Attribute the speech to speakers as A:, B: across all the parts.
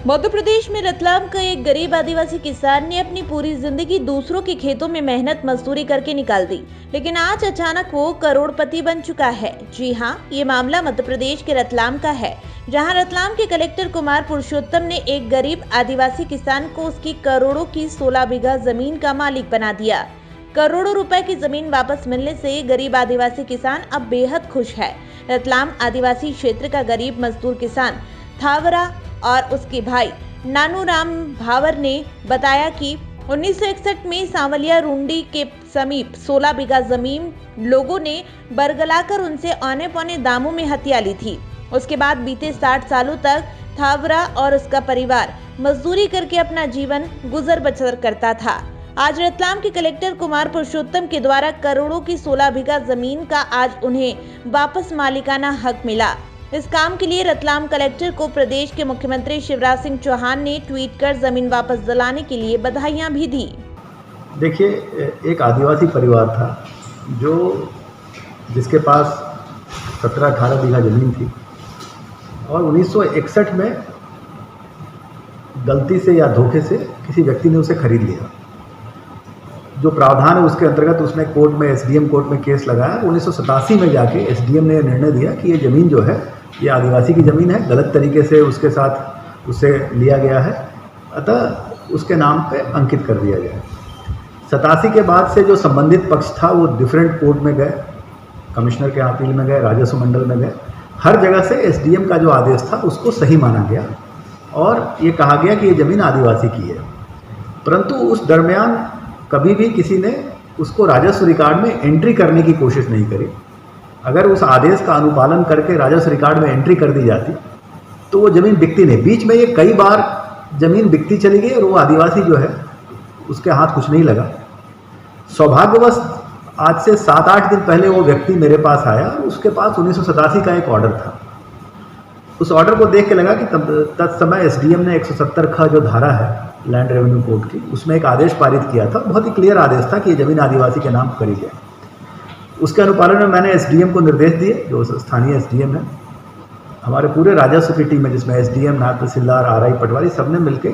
A: मध्य प्रदेश में रतलाम का एक गरीब आदिवासी किसान ने अपनी पूरी जिंदगी दूसरों के खेतों में मेहनत मजदूरी करके निकाल दी, लेकिन आज अचानक वो करोड़पति बन चुका है। जी हां, ये मामला मध्य प्रदेश के रतलाम का है, जहां रतलाम के कलेक्टर कुमार पुरुषोत्तम ने एक गरीब आदिवासी किसान को उसकी करोड़ों की 16 बीघा जमीन का मालिक बना दिया। करोड़ों रुपए की जमीन वापस मिलने से गरीब आदिवासी किसान अब बेहद खुश है। रतलाम आदिवासी क्षेत्र का गरीब मजदूर किसान थावरा और उसके भाई नानूराम भावर ने बताया कि 1961 में सांवलिया रुंडी के समीप 16 बीघा जमीन लोगों ने बरगलाकर उनसे औने पौने दामों में हथिया ली थी। उसके बाद बीते 60 सालों तक थावरा और उसका परिवार मजदूरी करके अपना जीवन गुजर बसर करता था। आज रतलाम के कलेक्टर कुमार पुरुषोत्तम के द्वारा करोड़ों की 16 बीघा जमीन का आज उन्हें वापस मालिकाना हक मिला। इस काम के लिए रतलाम कलेक्टर को प्रदेश के मुख्यमंत्री शिवराज सिंह चौहान ने ट्वीट कर जमीन वापस दिलाने के लिए बधाइयां भी दी।
B: देखिए, एक आदिवासी परिवार था जिसके पास 17-18 बीघा जमीन थी और 1961 में गलती से या धोखे से किसी व्यक्ति ने उसे खरीद लिया। जो प्रावधान है उसके अंतर्गत उसने कोर्ट में, एसडीएम कोर्ट में केस लगाया। 1987 में जाके एसडीएम ने निर्णय दिया कि ये ज़मीन जो है ये आदिवासी की ज़मीन है, गलत तरीके से उसके साथ उसे लिया गया है, अतः उसके नाम पे अंकित कर दिया गया है। 87 के बाद से जो संबंधित पक्ष था वो डिफरेंट कोर्ट में गए, कमिश्नर के अपील में गए, राजस्व मंडल में गए। हर जगह से एसडीएम का जो आदेश था उसको सही माना गया और ये कहा गया कि ये ज़मीन आदिवासी की है। परंतु उस दरमियान कभी भी किसी ने उसको राजस्व रिकॉर्ड में एंट्री करने की कोशिश नहीं करी। अगर उस आदेश का अनुपालन करके राजस्व रिकॉर्ड में एंट्री कर दी जाती तो वो ज़मीन बिकती नहीं। बीच में ये कई बार ज़मीन बिकती चली गई और वो आदिवासी जो है उसके हाथ कुछ नहीं लगा। सौभाग्यवश आज से 7-8 दिन पहले वो व्यक्ति मेरे पास आया और उसके पास 1987 का एक ऑर्डर था। उस ऑर्डर को देख के लगा कि तत्समय एसडीएम ने 170 का जो धारा है लैंड रेवेन्यू कोड की, उसमें एक आदेश पारित किया था। बहुत ही क्लियर आदेश था कि ये ज़मीन आदिवासी के नाम करी जाए। उसके अनुपालन में मैंने एसडीएम को निर्देश दिए, जो स्थानीय एसडीएम है। हमारे पूरे राजस्व की टीम है जिसमें एसडीएम, नायब तहसीलदार, आरआई, पटवारी, सबने मिलकर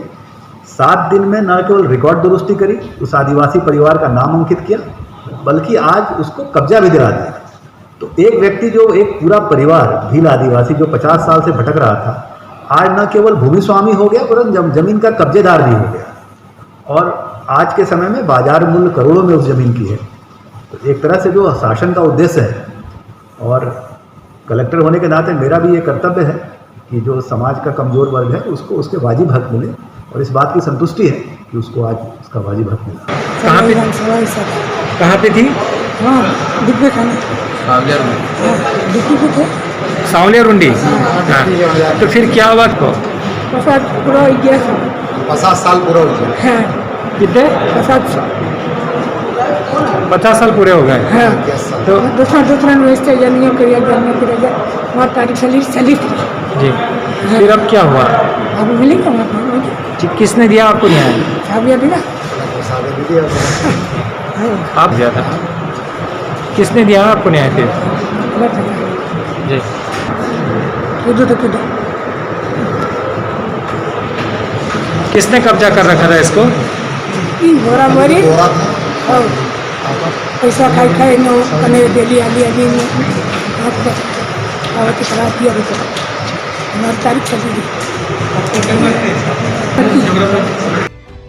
B: 7 दिन में न केवल रिकॉर्ड दुरुस्ती करी, उस आदिवासी परिवार का नाम अंकित किया, बल्कि आज उसको कब्जा भी दिला दिया। तो एक व्यक्ति, जो एक पूरा परिवार भील आदिवासी जो 50 साल से भटक रहा था, आज न केवल भूमि स्वामी हो गया परंतु जमीन का कब्जेदार भी हो गया और आज के समय में बाजार मूल्य करोड़ों में उस जमीन की है। तो एक तरह से जो शासन का उद्देश्य है और कलेक्टर होने के नाते मेरा भी ये कर्तव्य है कि जो समाज का कमजोर वर्ग है उसको उसके वाजिब हक मिले और इस बात की संतुष्टि है कि उसको आज उसका वाजिब हक मिला।
C: कहाँ पे थी? सांवलिया रुंडी। हाँ। तो फिर क्या हुआ आपको?
D: 50 साल पूरा हो गया।
C: कितने? 50 साल पूरे हो गए।
E: तो दूसरा
C: जी, फिर अब क्या हुआ?
E: अब मिलेगा।
C: किसने दिया आपको न्याय? आप दिया था? किसने दिया आपको न्याय फिर? जी, किसने कब्जा कर रखा था इसको?
E: पैसा खाई नो कने डेली आली में आवत करा दिया रुको हमारी तारीख चली गई।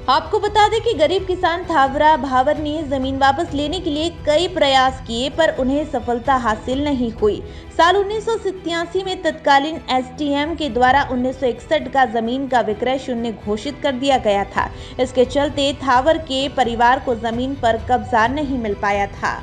A: आपको बता दें कि गरीब किसान थावरा भावर ने जमीन वापस लेने के लिए कई प्रयास किए पर उन्हें सफलता हासिल नहीं हुई। साल 1987 में तत्कालीन एसडीएम के द्वारा 1961 का जमीन का विक्रय शून्य घोषित कर दिया गया था। इसके चलते थावर के परिवार को जमीन पर कब्जा नहीं मिल पाया था।